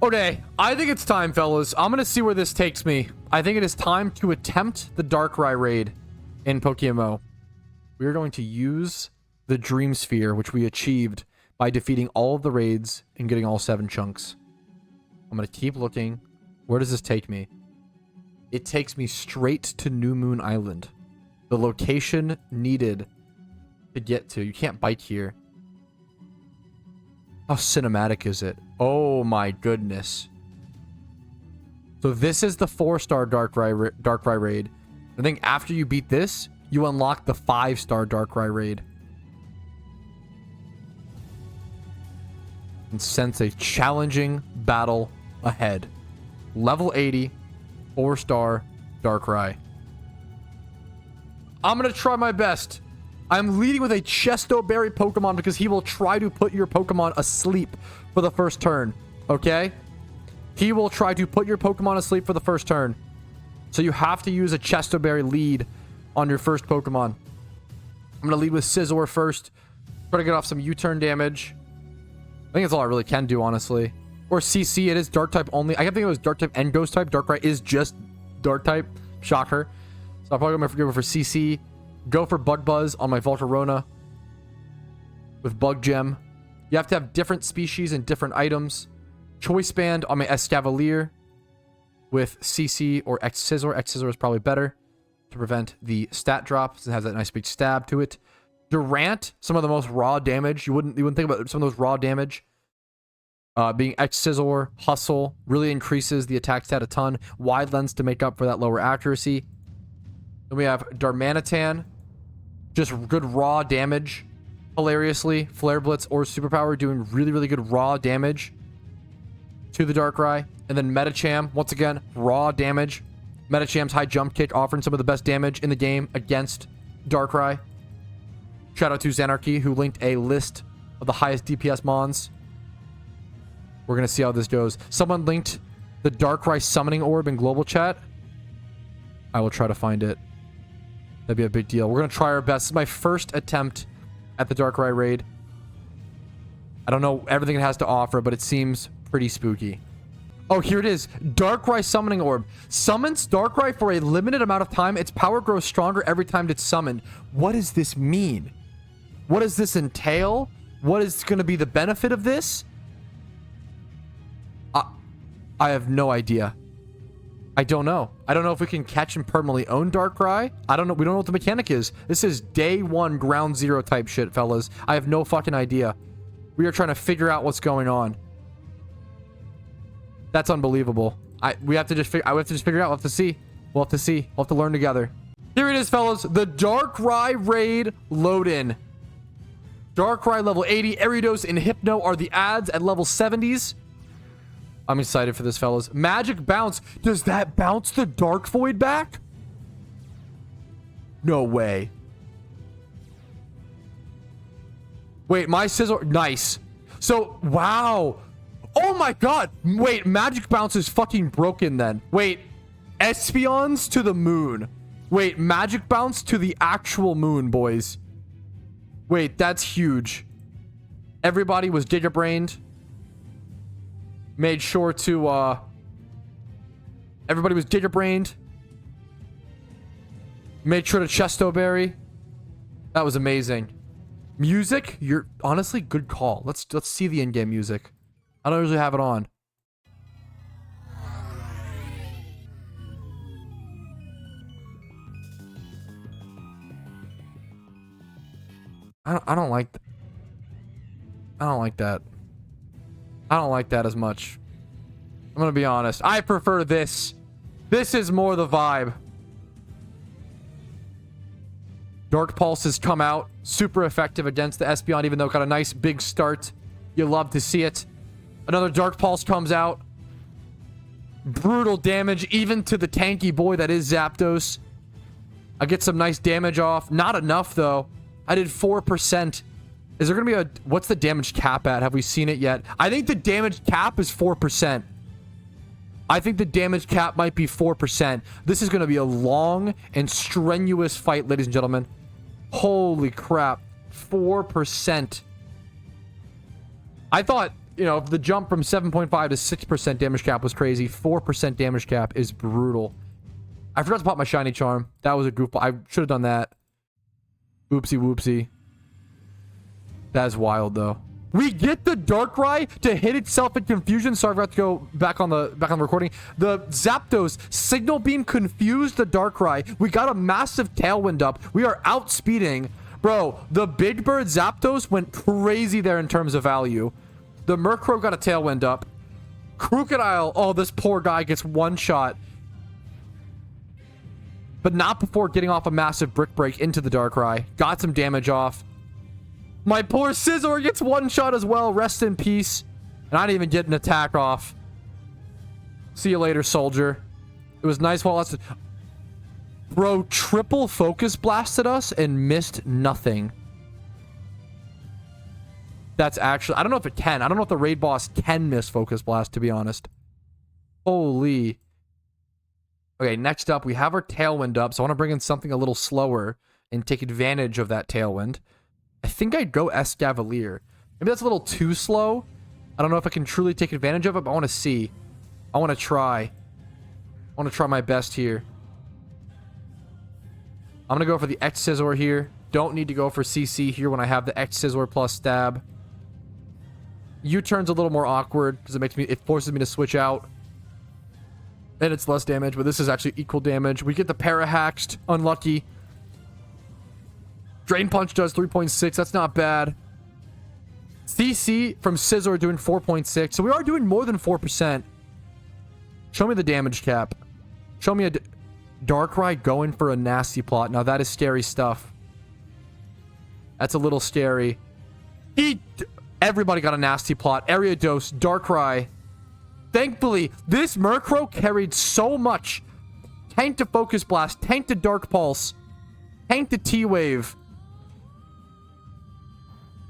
Okay, I think it's time, fellas. I'm gonna see where this takes me. I think it is time to attempt the Darkrai raid in PokeMMO. We are going to use the Dream Sphere, which we achieved by defeating all of the raids and getting all 7 chunks. I'm gonna keep looking. Where does this take me? It takes me straight to New Moon Island. The location needed to get to. You can't bike here. How cinematic is it? Oh my goodness. So this is the 4-star Darkrai raid. I think after you beat this, you unlock the 5-star Darkrai raid. And sense a challenging battle ahead. Level 80, 4-star Darkrai. I'm going to try my best. I'm leading with a Chesto Berry Pokemon because he will try to put your Pokemon asleep for the first turn. Okay? He will try to put your Pokemon asleep for the first turn. So you have to use a Chesto Berry lead on your first Pokemon. I'm going to lead with Scizor first. Try to get off some U-turn damage. I think that's all I really can do, honestly. Or CC, it is Dark type only. I kept thinking it was Dark type and Ghost type. Darkrai is just Dark type. Shocker. So I'll probably go for CC. Go for Bug Buzz on my Volcarona with Bug Gem. You have to have different species and different items. Choice Band on my Escavalier with CC or X-Scissor. X-Scissor is probably better to prevent the stat drop since it has that nice big stab to it. Durant, some of the most raw damage. You wouldn't think about some of those raw damage. Being X-Scissor, Hustle really increases the attack stat a ton. Wide Lens to make up for that lower accuracy. Then we have Darmanitan. Just good raw damage. Hilariously, Flare Blitz or Superpower doing really good raw damage to the Darkrai. And then Metacham, once again, raw damage. Metacham's high jump kick offering some of the best damage in the game against Darkrai. Shout out to Xanarchy, who linked a list of the highest DPS mons. We're going to see how this goes. Someone linked the Darkrai Summoning Orb in global chat. I will try to find it. That'd be a big deal. We're going to try our best. This is my first attempt at the Darkrai raid. I don't know everything it has to offer, but it seems pretty spooky. Oh, here it is. Darkrai Summoning Orb. Summons Darkrai for a limited amount of time. Its power grows stronger every time it's summoned. What does this mean? What does this entail? What is going to be the benefit of this? I have no idea. I don't know. I don't know if we can catch and permanently own Darkrai. I don't know. We don't know what the mechanic is. This is day 1 ground zero type shit, fellas. I have no fucking idea. We are trying to figure out what's going on. That's unbelievable. We have to just figure. I have to just figure it out. We'll have to see. We'll have to see. We'll have to learn together. Here it is, fellas. The Darkrai raid load in. Darkrai level 80. Ariados and Hypno are the adds at level 70s. I'm excited for this, fellas. Magic Bounce. Does that bounce the Dark Void back? No way. Wait, my Scizor. Nice. So, wow. Oh my god. Wait, Magic Bounce is fucking broken then. Wait, Espeons to the moon. Wait, Magic Bounce to the actual moon, boys. Wait, that's huge. Everybody was Giga-brained. Made sure to, everybody was Giga-brained. Made sure to Chesto Berry. That was amazing. Music, you're honestly good call. Let's see the in-game music. I don't usually have it on. I don't like that. I don't like that. I don't like that as much. I'm gonna be honest. I prefer this. This is more the vibe. Dark Pulse has come out. Super effective against the Espeon, even though it got a nice big start. You love to see it. Another Dark Pulse comes out. Brutal damage, even to the tanky boy that is Zapdos. I get some nice damage off. Not enough, though. I did 4%. Is there going to be a... What's the damage cap at? Have we seen it yet? I think the damage cap is 4%. I think the damage cap might be 4%. This is going to be a long and strenuous fight, ladies and gentlemen. Holy crap. 4%. I thought you know, the jump from 7.5 to 6% damage cap was crazy. 4% damage cap is brutal. I forgot to pop my shiny charm. That was a goofball. I should have done that. Oopsie whoopsie. That is wild though. We get the Darkrai to hit itself in confusion. Sorry, I forgot to go back on the recording. The Zapdos signal beam confused the Darkrai. We got a massive Tailwind up. We are outspeeding. Bro, the Big Bird Zapdos went crazy there in terms of value. The Murkrow got a Tailwind up. Crocodile, oh, this poor guy gets one shot. But not before getting off a massive Brick Break into the Darkrai. Got some damage off. My poor Scizor gets one shot as well. Rest in peace. And I didn't even get an attack off. See you later, soldier. It was nice while us. Bro, triple focus blasted us and missed nothing. That's actually... I don't know if it can. I don't know if the raid boss can miss focus blast, to be honest. Holy. Okay, next up, we have our Tailwind up. So I want to bring in something a little slower and take advantage of that Tailwind. I think I'd go Escavalier. Maybe that's a little too slow. I don't know if I can truly take advantage of it, but I want to see. I want to try. I want to try my best here. I'm going to go for the X-Scizor here. Don't need to go for CC here when I have the X-Scizor plus stab. U-turn's a little more awkward because it forces me to switch out. And it's less damage, but this is actually equal damage. We get the Parahaxed. Unlucky. Drain Punch does 3.6. That's not bad. CC from Scizor doing 4.6. So we are doing more than 4%. Show me the damage cap. Show me a Darkrai going for a nasty plot. Now that is scary stuff. That's a little scary. Everybody got a nasty plot. Ariados, Darkrai. Thankfully, this Murkrow carried so much. Tank to Focus Blast. Tank to Dark Pulse. Tank to T-Wave.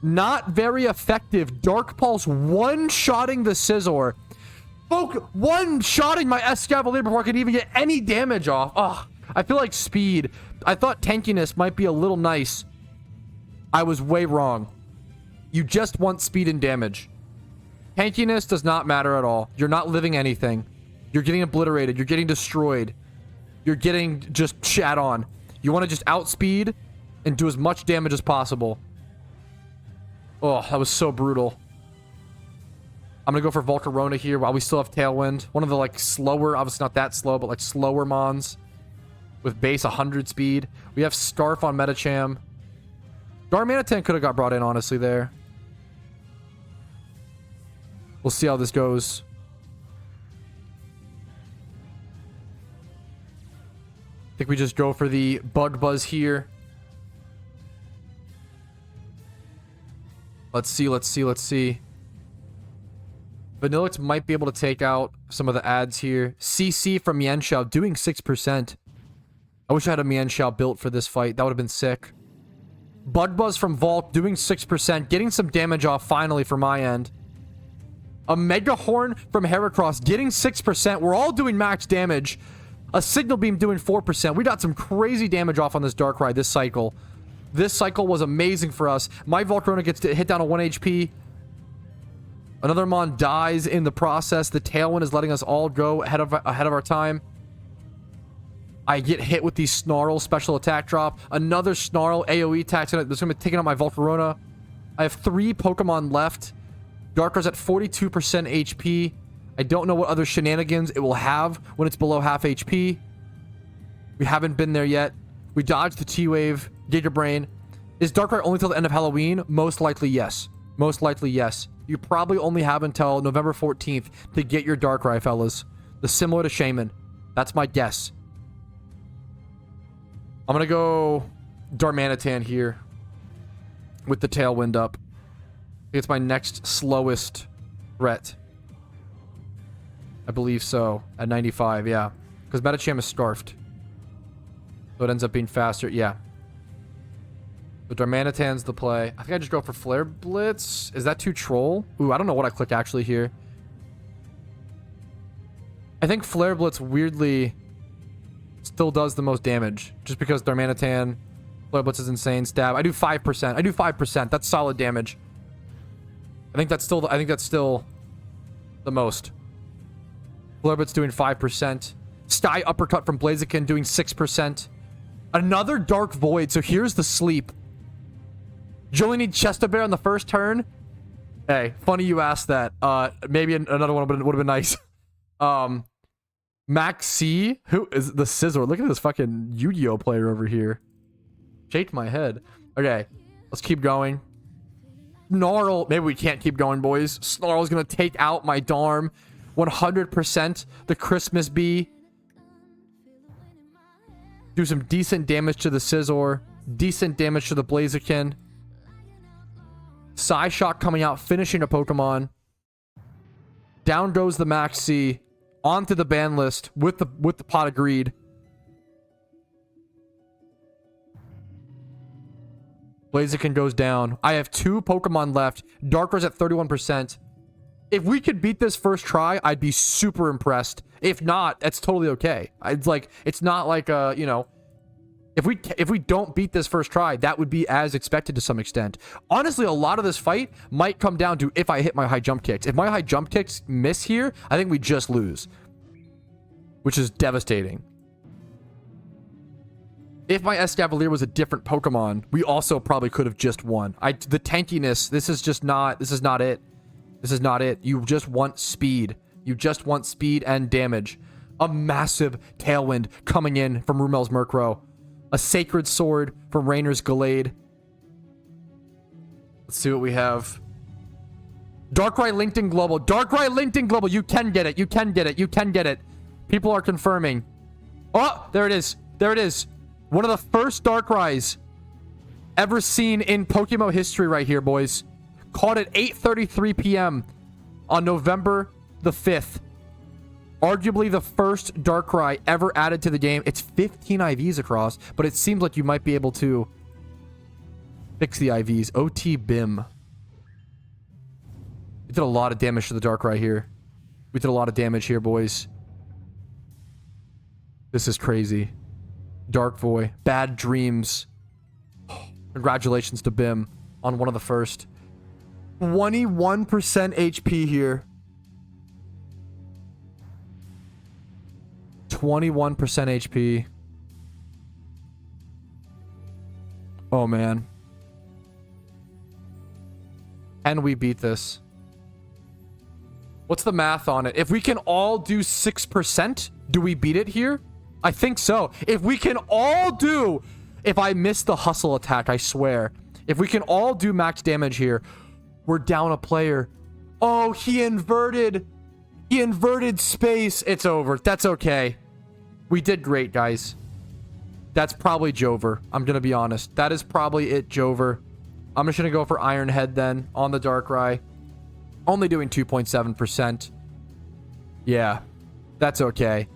Not very effective. Dark Pulse one-shotting the Scizor. One-shotting my Escavalier before I could even get any damage off. Ugh. I feel like speed. I thought tankiness might be a little nice. I was way wrong. You just want speed and damage. Tankiness does not matter at all. You're not living anything. You're getting obliterated. You're getting destroyed. You're getting just shat on. You want to just outspeed and do as much damage as possible. Oh, that was so brutal. I'm going to go for Volcarona here while we still have Tailwind. One of the, like, slower, obviously not that slow, but, like, slower Mons. With base 100 speed. We have Scarf on Medicham. Darmanitan could have got brought in, honestly, there. We'll see how this goes. I think we just go for the Bug Buzz here. Let's see, let's see, let's see. Vanillix might be able to take out some of the ads here. CC from Mienshao doing 6%. I wish I had a Mienshao built for this fight. That would have been sick. Bug Buzz from Vault doing 6%. Getting some damage off finally for my end. A Mega Horn from Heracross getting 6%. We're all doing max damage. A Signal Beam doing 4%. We got some crazy damage off on this Darkrai this cycle. This cycle was amazing for us. My Volcarona gets to hit down to 1 HP. Another Mon dies in the process. The Tailwind is letting us all go ahead of our time. I get hit with the Snarl special attack drop. Another Snarl AoE attack. That's going to be taking out my Volcarona. I have 3 Pokemon left. Darkrai's at 42% HP. I don't know what other shenanigans it will have when it's below half HP. We haven't been there yet. We dodged the T-Wave. Giga Brain. Is Darkrai only till the end of Halloween? Most likely, yes. Most likely, yes. You probably only have until November 14th to get your Darkrai, fellas. The similar to Shaman. That's my guess. I'm going to go Darmanitan here with the Tailwind up. It's my next slowest threat. I believe so. At 95, yeah. Because Medicham is Scarfed. So it ends up being faster. Yeah. So Darmanitan's the play. I think I just go for Flare Blitz. Is that too troll? Ooh, I don't know what I click actually here. I think Flare Blitz weirdly still does the most damage. Just because Darmanitan, Flare Blitz is insane. Stab. I do 5%. I do 5%. That's solid damage. I think that's still the most. Flurbit's doing 5%. Sty Uppercut from Blaziken doing 6%. Another Dark Void. So here's the sleep. You only need Chesto Bear on the first turn. Hey, funny you asked that. Maybe another one would have been nice. Max C, who is the Scizor? Look at this fucking Yu-Gi-Oh player over here. Shaked my head. Okay, let's keep going. Snarl, maybe we can't keep going, boys. Snarl's gonna take out my Darm. 100% the Christmas Bee. Do some decent damage to the Scizor. Decent damage to the Blaziken. Psyshock coming out, finishing a Pokemon. Down goes the Max C. Onto the ban list with the Pot of Greed. Blaziken goes down. I have 2 Pokemon left. Darkrai's at 31%. If we could beat this first try, I'd be super impressed. If not, that's totally okay. It's not like you know, if we don't beat this first try, that would be as expected to some extent. Honestly, a lot of this fight might come down to if I hit my high jump kicks. If my high jump kicks miss here, I think we just lose, which is devastating. If my Escavalier was a different Pokemon, we also probably could have just won. The tankiness, this is not it. This is not it. You just want speed. You just want speed and damage. A massive Tailwind coming in from Rumel's Murkrow. A Sacred Sword from Rainer's Gallade. Let's see what we have. Darkrai LinkedIn Global. Darkrai LinkedIn Global. You can get it. You can get it. You can get it. People are confirming. Oh, there it is. There it is. One of the first Darkrai's ever seen in PokeMMO history right here, boys. Caught at 8:33 p.m. on November the 5th. Arguably the first Darkrai ever added to the game. It's 15 IVs across, but it seems like you might be able to fix the IVs. OT BIM. We did a lot of damage to the Darkrai here. We did a lot of damage here, boys. This is crazy. Dark Void. Bad Dreams. Congratulations to BIM on one of the first. 21% HP here. 21% HP. Oh, man. Can we beat this? What's the math on it? If we can all do 6%, do we beat it here? I think so. If we can all do... If I miss the hustle attack, I swear. If we can all do max damage here, we're down a player. Oh, he inverted. He inverted space. It's over. That's okay. We did great, guys. That's probably Jover. I'm going to be honest. That is probably it, Jover. I'm just going to go for Iron Head then on the Darkrai. Only doing 2.7%. Yeah. That's okay.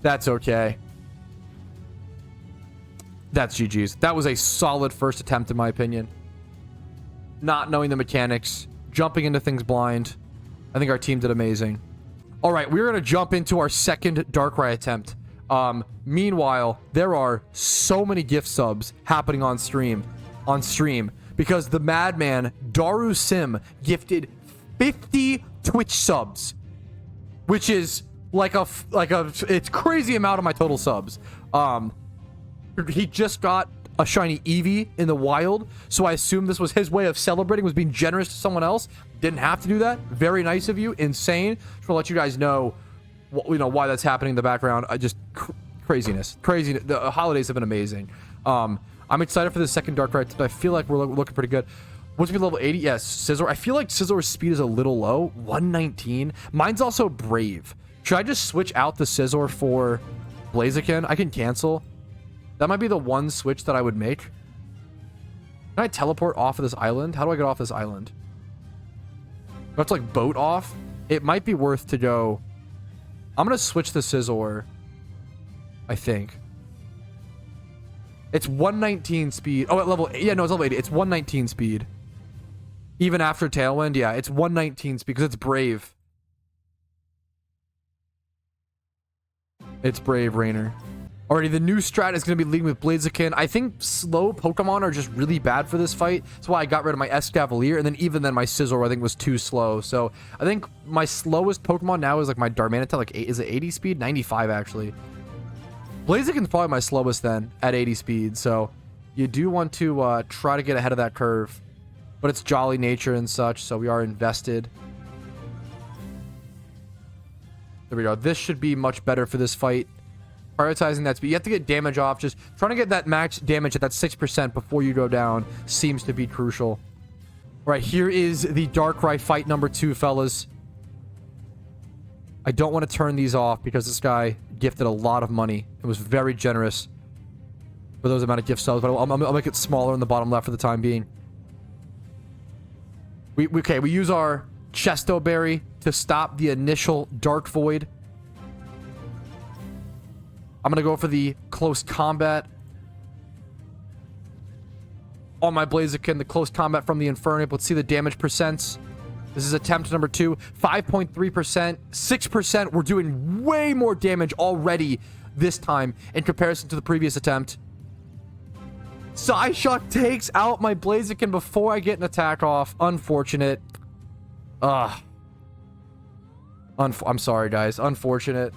That's okay. That's GG's. That was a solid first attempt, in my opinion. Not knowing the mechanics. Jumping into things blind. I think our team did amazing. All right, we're going to jump into our second Darkrai attempt. Meanwhile, there are so many gift subs happening on stream. Because the madman, Daru Sim, gifted 50 Twitch subs. Which is it's crazy amount of my total subs. He just got a shiny Eevee in the wild, so I assume this was his way of celebrating, was being generous to someone else. Didn't have to do that. Very nice of you. Insane. Just want to let you guys know, why that's happening in the background. Craziness. Craziness. The holidays have been amazing. I'm excited for the second Darkrai, but I feel like we're looking pretty good. Once we level 80, yes, Scizor. I feel like Scizor's speed is a little low. 119. Mine's also Brave. Should I just switch out the Scizor for Blaziken? I can cancel. That might be the one switch that I would make. Can I teleport off of this island? How do I get off this island? Do I have to, boat off? It might be worth to go... I'm going to switch the Scizor, I think. It's 119 speed. Oh, at level... Yeah, no, it's level 80. It's 119 speed. Even after Tailwind, yeah, it's 119 speed because it's Brave. It's Brave, Rainer. Alrighty, the new strat is going to be leading with Blaziken. I think slow Pokemon are just really bad for this fight. That's why I got rid of my Escavalier, and then even then my Scizor I think was too slow. So I think my slowest Pokemon now is like my Darmanitan, like is it 80 speed? 95 actually. Blaziken's probably my slowest then at 80 speed. So you do want to try to get ahead of that curve. But it's jolly nature and such, so we are invested. There we go. This should be much better for this fight. Prioritizing that speed. You have to get damage off. Just trying to get that max damage at that 6% before you go down seems to be crucial. All right, here is the Darkrai fight number 2, fellas. I don't want to turn these off because this guy gifted a lot of money. It was very generous for those amount of gift subs, but I'll make it smaller in the bottom left for the time being. We use our Chesto Berry to stop the initial Dark Void. I'm going to go for the close combat on my Blaziken, the close combat from the Infernape. Let's see the damage percents. This is attempt number 2, 5.3%, 6%. We're doing way more damage already this time in comparison to the previous attempt. Psyshock takes out my Blaziken before I get an attack off. Unfortunate. I'm sorry, guys. Unfortunate.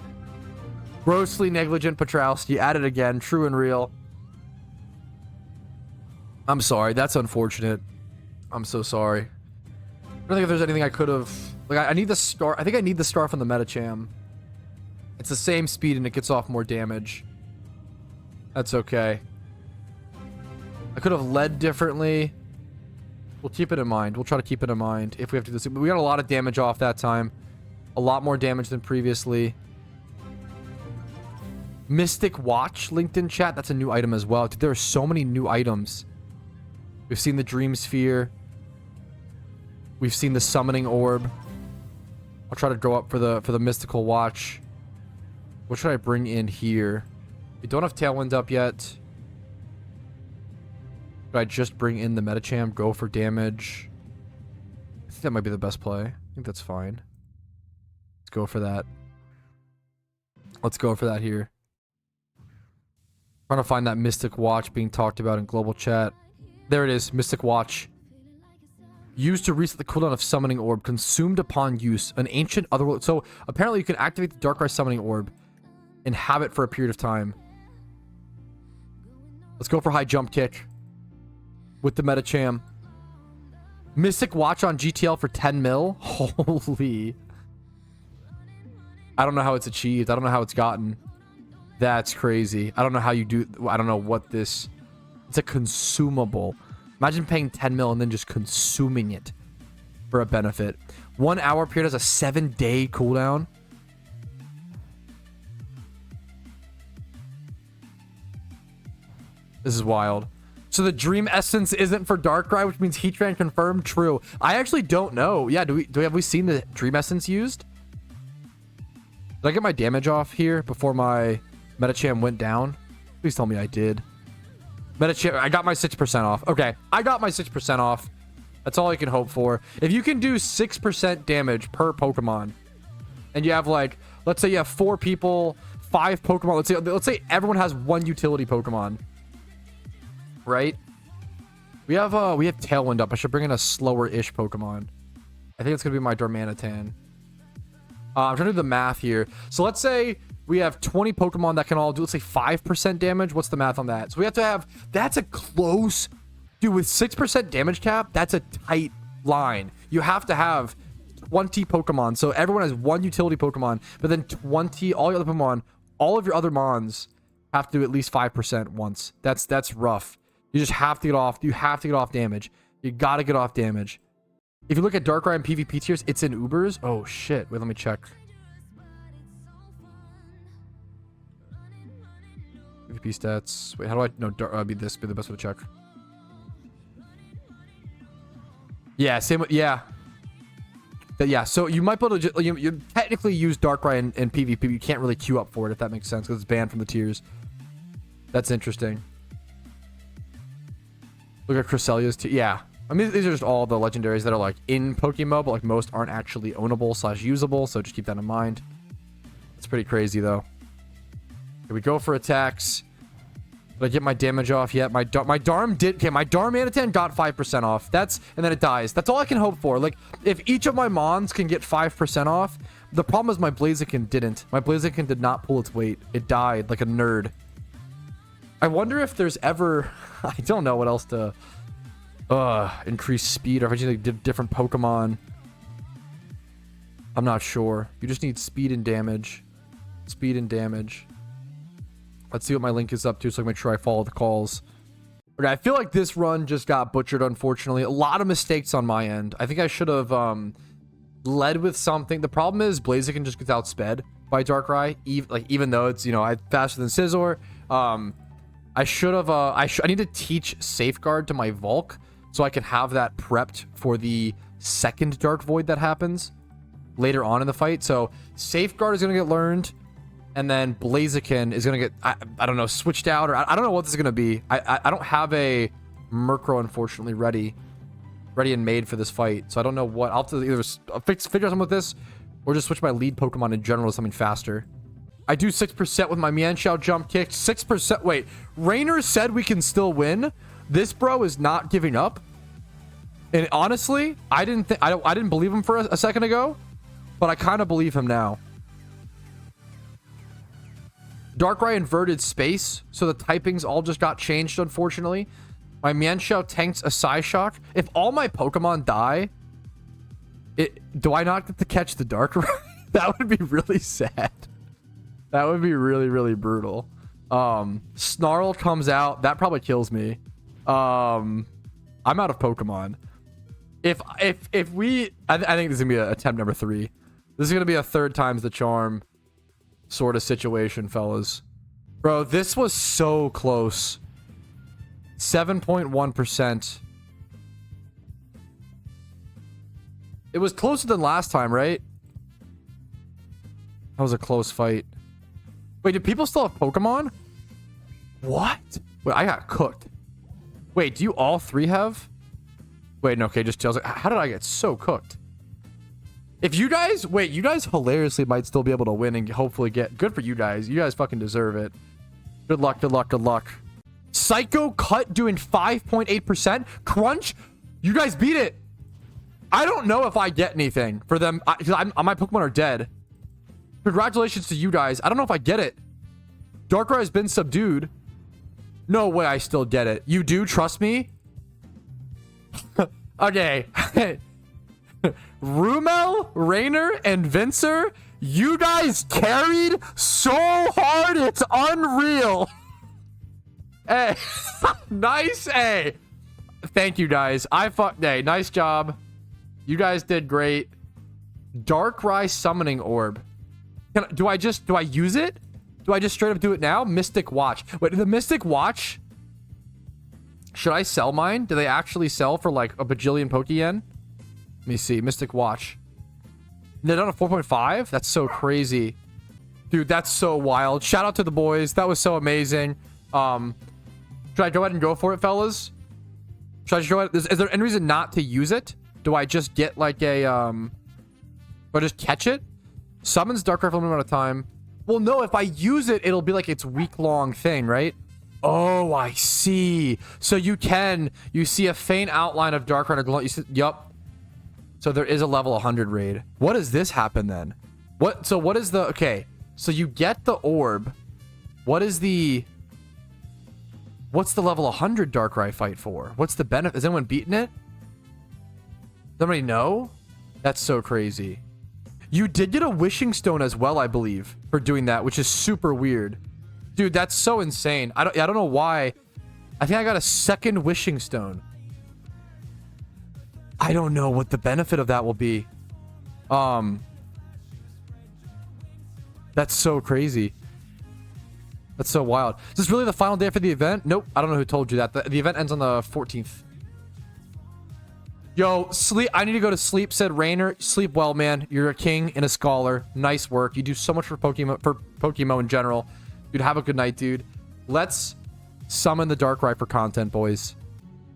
Grossly negligent Patrouski. At it again. True and real. I'm sorry. That's unfortunate. I'm so sorry. I don't think if there's anything I could have... Like, I need the star... I think I need the star from the Metacham. It's the same speed and it gets off more damage. That's okay. I could have led differently. We'll keep it in mind. We'll try to keep it in mind if we have to do this. We got a lot of damage off that time. A lot more damage than previously. Mystic Watch linked in chat. That's a new item as well. Dude, there are so many new items. We've seen the Dream Sphere. We've seen the Summoning Orb. I'll try to go up for the Mystical Watch. What should I bring in here? We don't have Tailwind up yet. Should I just bring in the Metacham? Go for damage. I think that might be the best play. I think that's fine. Let's go for that. Let's go for that here. Trying to find that Mystic Watch being talked about in global chat. There it is, Mystic Watch. Used to reset the cooldown of Summoning Orb. Consumed upon use. An ancient otherworld. So apparently you can activate the Darkrai Summoning Orb and have it for a period of time. Let's go for high jump kick with the Metacham. Mystic Watch on GTL for 10 mil. Holy. I don't know how it's achieved. I don't know how it's gotten. That's crazy. I don't know how you do... I don't know what this... It's a consumable. Imagine paying 10 mil and then just consuming it for a benefit. 1 hour period has a 7-day cooldown. This is wild. So the Dream Essence isn't for Darkrai, which means Heatran confirmed. True. I actually don't know. Yeah, have we seen the Dream Essence used? Did I get my damage off here before my Metacham went down? Please tell me I did. Metacham, I got my 6% off. Okay, I got my 6% off. That's all I can hope for. If you can do 6% damage per Pokemon, and you have like, let's say you have 4 people, 5 Pokemon. Let's say everyone has 1 utility Pokemon, right? We have Tailwind up. I should bring in a slower-ish Pokemon. I think it's gonna be my Darmanitan. I'm trying to do the math here. So let's say we have 20 Pokemon that can all do, let's say 5% damage. What's the math on that? So we have to have, that's a close, dude, with 6% damage cap, that's a tight line. You have to have 20 Pokemon. So everyone has 1 utility Pokemon, but then 20, all your other Pokemon, all of your other Mons have to do at least 5% once. That's rough. You just have to get off, you have to get off damage. You gotta get off damage. If you look at Darkrai and PvP tiers, it's in Ubers. Oh shit, wait, let me check. PvP stats. Wait, how do I... No, be the best way to check. Yeah, same... Yeah. Yeah, so you might be able to... You technically use Darkrai in PvP, but you can't really queue up for it, if that makes sense, because it's banned from the tiers. That's interesting. Look at Cresselia's tier. Yeah. I mean, these are just all the legendaries that are, like, in PokeMMO, but, like, most aren't actually ownable / usable, so just keep that in mind. It's pretty crazy, though. Here we go for attacks. Did I get my damage off yet? My Darm did. Okay, my Darmanitan got 5% off. And then it dies. That's all I can hope for. Like, if each of my Mons can get 5% off, the problem is my Blaziken didn't. My Blaziken did not pull its weight. It died like a nerd. I wonder if there's ever... I don't know what else to... increase speed, or if I just need to different Pokemon. I'm not sure. You just need speed and damage. Speed and damage. Let's see what my Link is up to so I can make sure I follow the calls. Okay, I feel like this run just got butchered, unfortunately. A lot of mistakes on my end. I think I should have led with something. The problem is Blaziken just gets outsped by Darkrai, even though it's, you know, faster than Scizor. I should have... I need to teach Safeguard to my Volk so I can have that prepped for the second Dark Void that happens later on in the fight. So Safeguard is going to get learned, and then Blaziken is going to get, I don't know, switched out, or I don't know what this is going to be. I don't have a Murkrow, unfortunately, ready and made for this fight. So I don't know what. I'll have to either figure out something with this, or just switch my lead Pokemon in general to something faster. I do 6% with my Mienshao jump kick. 6%. Wait, Rainer said we can still win. This bro is not giving up. And honestly, I didn't believe him for a second ago, but I kind of believe him now. Darkrai inverted space, so the typings all just got changed, unfortunately. My Mienshao tanks a Psyshock. If all my Pokemon die, do I not get to catch the Darkrai? That would be really sad. That would be really, really brutal. Snarl comes out. That probably kills me. I'm out of Pokemon. I think this is gonna be attempt number 3. This is gonna be a 3rd times the charm sort of situation, fellas. Bro, this was so close. 7.1%. It was closer than last time, right? That was a close fight. Wait, do people still have Pokemon? What? Wait, I got cooked. Wait, do you all 3 have? Wait, no, okay, just tells it. How did I get so cooked? If you guys, wait, you guys hilariously might still be able to win and hopefully get, good for you guys. You guys fucking deserve it. Good luck, good luck, good luck. Psycho Cut doing 5.8%. Crunch, you guys beat it. I don't know if I get anything for them. My Pokemon are dead. Congratulations to you guys. I don't know if I get it. Darkrai has been subdued. No way I still get it. You do? Trust me? Okay. Rumel, Rainer, and Vincer, you guys carried so hard, it's unreal. Hey, nice. Hey, thank you guys. Hey, nice job. You guys did great. Darkrai Summoning Orb. Do I use it? Do I just straight up do it now? Mystic Watch. Wait, the Mystic Watch, should I sell mine? Do they actually sell for like a bajillion Pokeyen? Let me see. Mystic Watch. They're done at 4.5? That's so crazy. Dude, that's so wild. Shout out to the boys. That was so amazing. Should I go ahead and go for it, fellas? Should I just go ahead? Is there any reason not to use it? Do I just get like a, or just catch it? Summons Darkrai for a limited amount of time. Well, no, if I use it, it'll be like its week-long thing, right? Oh, I see. So you see a faint outline of Darkrai. Yup. So there is a level 100 raid. What does this happen then? So what is the, okay. So you get the orb. What's the level 100 Darkrai fight for? What's the benefit? Has anyone beaten it? Does anybody know? That's so crazy. You did get a wishing stone as well, I believe, for doing that, which is super weird. Dude, that's so insane. I don't know why. I think I got a 2nd wishing stone. I don't know what the benefit of that will be. That's so crazy. That's so wild. Is this really the final day for the event? Nope. I don't know who told you that. The event ends on the 14th. Yo, sleep. I need to go to sleep, said Rainer. Sleep well, man. You're a king and a scholar. Nice work. You do so much for PokeMMO in general. Dude, have a good night, dude. Let's summon the Darkrai for content, boys.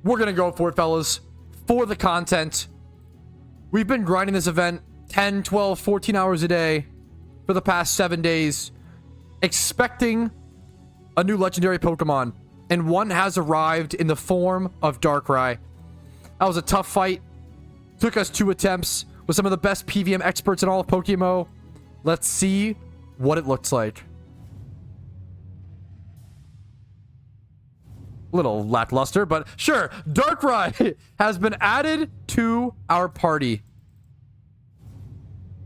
We're going to go for it, fellas. For the content. We've been grinding this event 10, 12, 14 hours a day for the past 7 days. Expecting a new legendary Pokemon, and one has arrived in the form of Darkrai. That was a tough fight. Took us 2 attempts with some of the best PVM experts in all of PokeMMO. Let's see what it looks like. Little lackluster, but sure. Darkrai has been added to our party.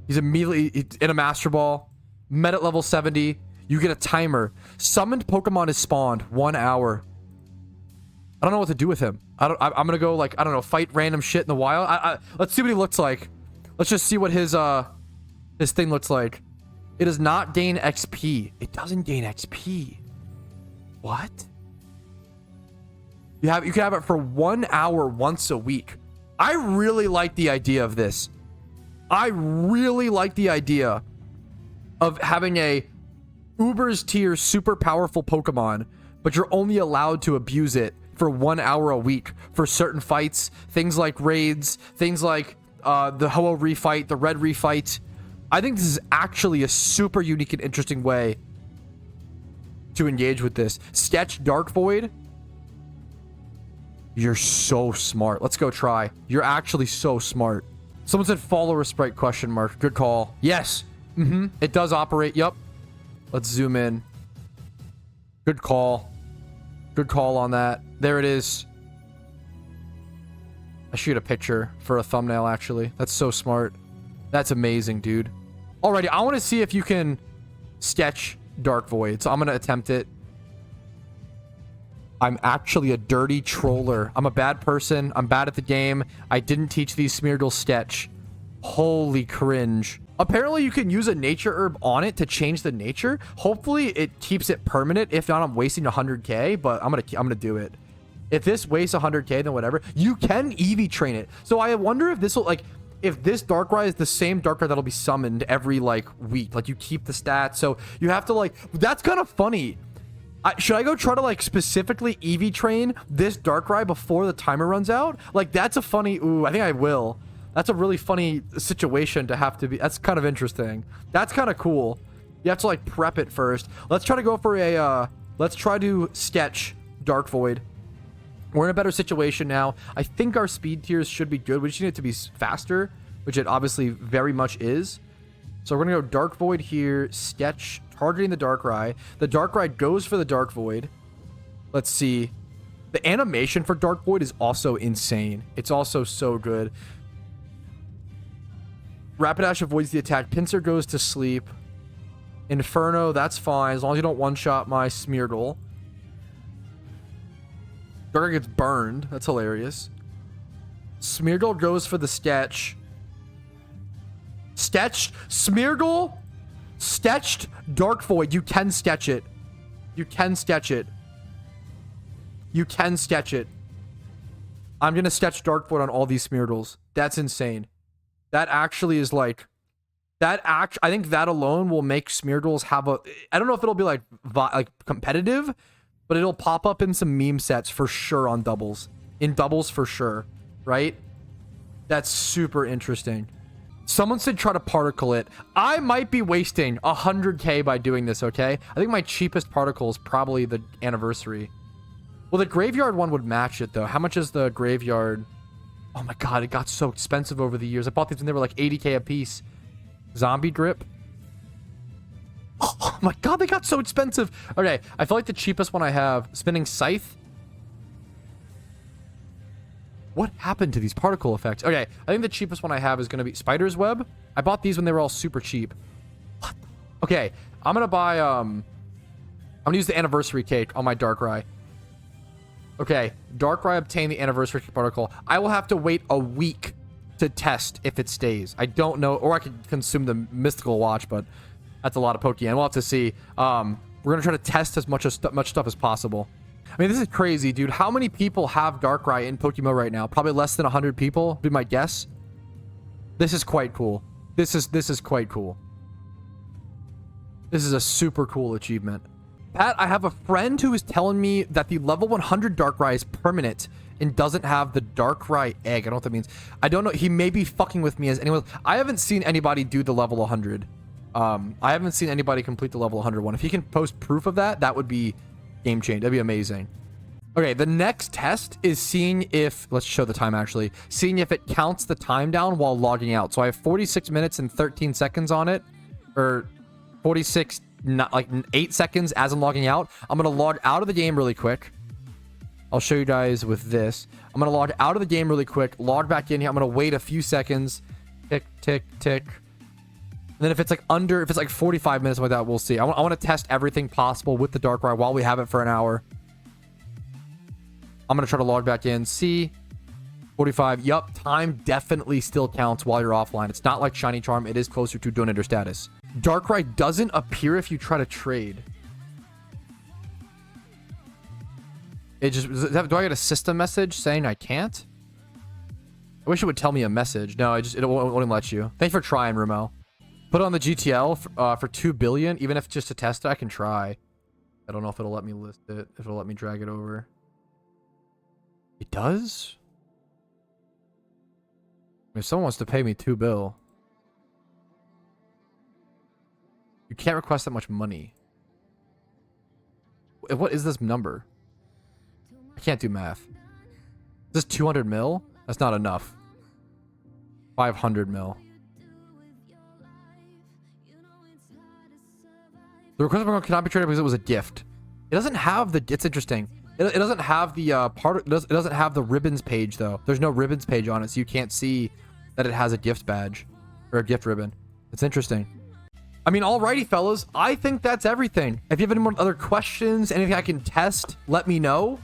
He's immediately in a Master Ball. Met at level 70. You get a timer. Summoned Pokemon is spawned. 1 hour. I don't know what to do with him. I'm gonna go, like, I don't know, fight random shit in the wild. Let's see what he looks like. Let's just see what his thing looks like. It does not gain XP. It doesn't gain XP. What? You can have it for 1 hour once a week. I really like the idea of this. I really like the idea of having a Uber's tier super powerful Pokemon, but you're only allowed to abuse it for 1 hour a week for certain fights, things like raids, things like the Ho-Oh refight, the Red refight. I think this is actually a super unique and interesting way to engage with this. Sketch Dark Void. You're so smart. Let's go try. You're actually so smart. Someone said follower sprite question mark. Good call. Yes. It does operate. Yep. Let's zoom in. Good call. Good call on that. There it is. I shoot a picture for a thumbnail, actually. That's so smart. That's amazing, dude. Alrighty, I want to see if you can sketch Dark Void. So I'm going to attempt it. I'm actually a dirty troller. I'm a bad person. I'm bad at the game. I didn't teach these Smeargle sketch. Holy cringe. Apparently, you can use a nature herb on it to change the nature. Hopefully, it keeps it permanent. If not, I'm wasting 100k, but I'm gonna do it. If this wastes 100k, then whatever. You can Eevee train it. So I wonder if this will, like, if this Darkrai is the same Darkrai that'll be summoned every, like, week. Like, you keep the stats. So you have to, like, that's kind of funny. Should I go try to, like, specifically Eevee train this Darkrai before the timer runs out? Like, that's a funny... Ooh, I think I will. That's a really funny situation to have to be... That's kind of interesting. That's kind of cool. You have to, like, prep it first. Let's try to go for a... let's try to sketch Dark Void. We're in a better situation now. I think our speed tiers should be good. We just need it to be faster, which it obviously very much is. So we're going to go Dark Void here, sketch, targeting the Darkrai. The Darkrai goes for the Dark Void. Let's see. The animation for Dark Void is also insane. It's also so good. Rapidash avoids the attack. Pinsir goes to sleep. Inferno, that's fine, as long as you don't one-shot my Smeargle. Darkrai gets burned. That's hilarious. Smeargle goes for the sketch. Sketched Smeargle, sketched Dark Void. You can sketch it. You can sketch it. You can sketch it. I'm gonna sketch Dark Void on all these Smeargles. That's insane. That actually is like, I think that alone will make Smeargles have a, I don't know if it'll be like competitive, but it'll pop up in some meme sets for sure on doubles. In doubles for sure, right? That's super interesting. Someone said try to particle it. I might be wasting 100k by doing this, okay? I think my cheapest particle is probably the anniversary. Well, the graveyard one would match it, though. How much is the graveyard? Oh my god, it got so expensive over the years. I bought these when they were like 80k a piece. Zombie drip. Oh my god, they got so expensive. Okay, I feel like the cheapest one I have, Spinning Scythe. What happened to these particle effects? Okay, I think the cheapest one I have is going to be Spider's Web. I bought these when they were all super cheap. What? Okay, I'm going to buy, I'm going to use the anniversary cake on my Darkrai. Okay, Darkrai obtained the anniversary particle. I will have to wait a week to test if it stays. I don't know, or I could consume the Mystical Watch, but that's a lot of Pokeyen. We'll have to see. We're going to try to test as much stuff as possible. I mean, this is crazy, dude. How many people have Darkrai in PokeMMO right now? Probably less than 100 people, would be my guess. This is quite cool. This is quite cool. This is a super cool achievement. Pat, I have a friend who is telling me that the level 100 Darkrai is permanent and doesn't have the Darkrai egg. I don't know what that means. I don't know. He may be fucking with me as anyone. I haven't seen anybody do the level 100. I haven't seen anybody complete the level 100 one. If he can post proof of that, that would be game change. That'd be amazing. Okay, the next test is seeing if, let's show the time actually, seeing if it counts the time down while logging out. So I have 46 minutes and 13 seconds on it, or 46, not like 8 seconds as I'm logging out. I'm going to log out of the game really quick. I'll show you guys with this. I'm going to log out of the game really quick, log back in here. I'm going to wait a few seconds. Tick, tick, tick. And then if it's like 45 minutes like that, we'll see. I want to test everything possible with the Darkrai while we have it for an hour. I'm going to try to log back in. See, 45. Yup, time definitely still counts while you're offline. It's not like Shiny Charm. It is closer to Donator status. Darkrai doesn't appear if you try to trade. It just, do I get a system message saying I can't? I wish it would tell me a message. No, it won't let you. Thanks for trying, Rumo. Put it on the GTL for 2 billion. Even if it's just to test it, I can try. I don't know if it'll let me list it. If it'll let me drag it over. It does? If someone wants to pay me 2 bill. You can't request that much money. What is this number? I can't do math. Is this 200 mil? That's not enough. 500 mil. The request cannot be traded because it was a gift. It doesn't have the... It's interesting. It doesn't have the it doesn't have the ribbons page though. There's no ribbons page on it, so you can't see that it has a gift badge or a gift ribbon. It's interesting. I mean, alrighty, fellas. I think that's everything. If you have any more other questions, anything I can test, let me know.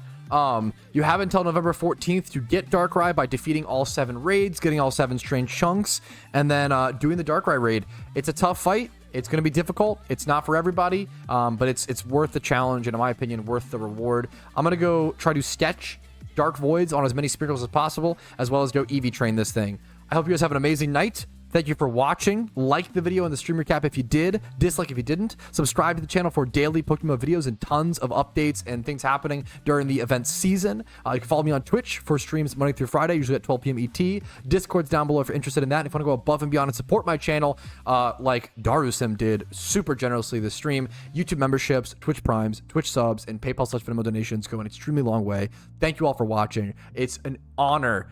You have until November 14th to get Darkrai by defeating all 7 raids, getting all 7 strange chunks, and then doing the Darkrai raid. It's a tough fight. It's going to be difficult. It's not for everybody, but it's worth the challenge, and in my opinion, worth the reward. I'm going to go try to sketch Dark Voids on as many Spirals as possible, as well as go EV train this thing. I hope you guys have an amazing night. Thank you for watching. Like the video and the stream recap if you did. Dislike if you didn't. Subscribe to the channel for daily PokeMMO videos and tons of updates and things happening during the event season. You can follow me on Twitch for streams Monday through Friday, usually at 12 p.m. ET. Discord's down below if you're interested in that. If you want to go above and beyond and support my channel, like Darusim did super generously this stream, YouTube memberships, Twitch Primes, Twitch subs, and PayPal/Venmo donations go an extremely long way. Thank you all for watching. It's an honor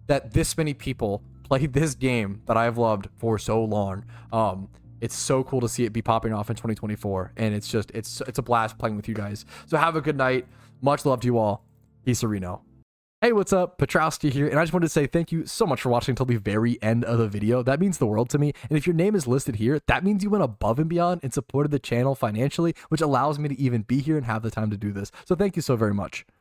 that this many people played this game that I've loved for so long. It's so cool to see it be popping off in 2024, and it's a blast playing with you guys. So have a good night. Much love to you all. Peace, Reno. Hey, what's up? Patrouski here, and I just wanted to say thank you so much for watching until the very end of the video. That means the world to me, and if your name is listed here, that means you went above and beyond and supported the channel financially, which allows me to even be here and have the time to do this. So thank you so very much.